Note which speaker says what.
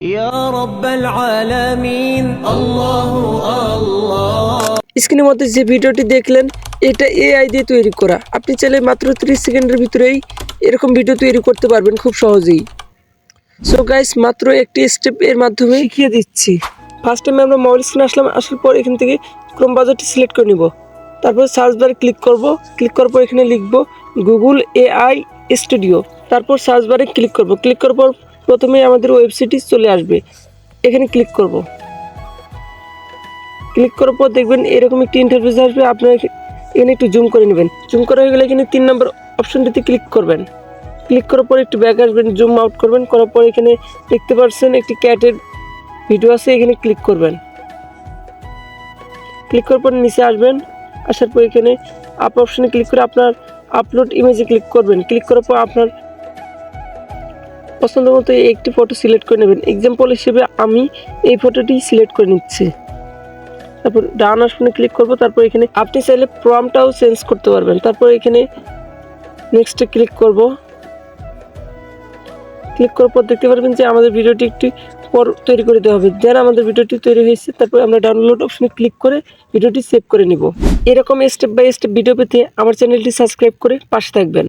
Speaker 1: يا رب العالمين الله الله।
Speaker 2: স্ক্রিনের মধ্যে যে ভিডিওটি দেখলেন এটা এআই দিয়ে তৈরি করা। আপনি চাইলে মাত্র 30 সেকেন্ডের ভিতরেই এরকম ভিডিও তৈরি করতে পারবেন খুব সহজেই। সো গাইস, মাত্র একটি স্টেপ এর মাধ্যমে শিখিয়ে দিচ্ছি। ফার্স্ট টাইমে আমরা মোবাইল স্ক্রিনে আসার পর এখান থেকে ক্রোম ব্রাউজারটি সিলেক্ট করে নিব। তারপর সার্চ বারে ক্লিক করব। ক্লিক করার পর এখানে লিখব গুগল এআই স্টুডিও। তারপর সার্চ বারে ক্লিক করব। ক্লিক করার পর প্রথমে আমাদের ওয়েবসাইটটি চলে আসবে। এখানে ক্লিক করব। ক্লিক করার পর দেখবেন এরকম একটি ইন্টারফেস আসবে। আপনারা এখানে একটু জুম করে নেবেন। জুম করা হয়ে গেলে এখানে 3 নম্বর অপশনটিতে ক্লিক করবেন। ক্লিক করার পর একটু ব্যাক আসবেন, জুম আউট করবেন। করার পর এখানে দেখতে পাচ্ছেন একটি ক্যাটের ভিডিও আছে, এখানে ক্লিক করবেন। ক্লিক করার পর নিচে আসবেন। আসার পর এখানে আপ অপশনে ক্লিক করে আপনার আপলোড ইমেজে ক্লিক করবেন। ক্লিক করার পর আপনার পছন্দ মতো একটি ফটো সিলেক্ট করে নেবেন। এক্সাম্পল হিসেবে আমি এই ফটোটি সিলেক্ট করে নিচ্ছি। তারপর ডান অপশনে ক্লিক করব। তারপর এখানে আপনি চাইলে প্রম্পটটাও চেঞ্জ করতে পারবেন। তারপর এখানে নেক্সটে ক্লিক করব। ক্লিক করার পর দেখতে পারবেন যে আমাদের ভিডিওটি একটি পর তৈরি করে দেওয়া হবে। দেন আমাদের ভিডিওটি তৈরি হয়েছে। তারপর আমরা ডাউনলোড অপশনে ক্লিক করে ভিডিওটি সেভ করে নিব। এরকম স্টেপ বাই স্টেপ ভিডিও পেতে আমার চ্যানেলটি সাবস্ক্রাইব করে পাশে থাকবেন।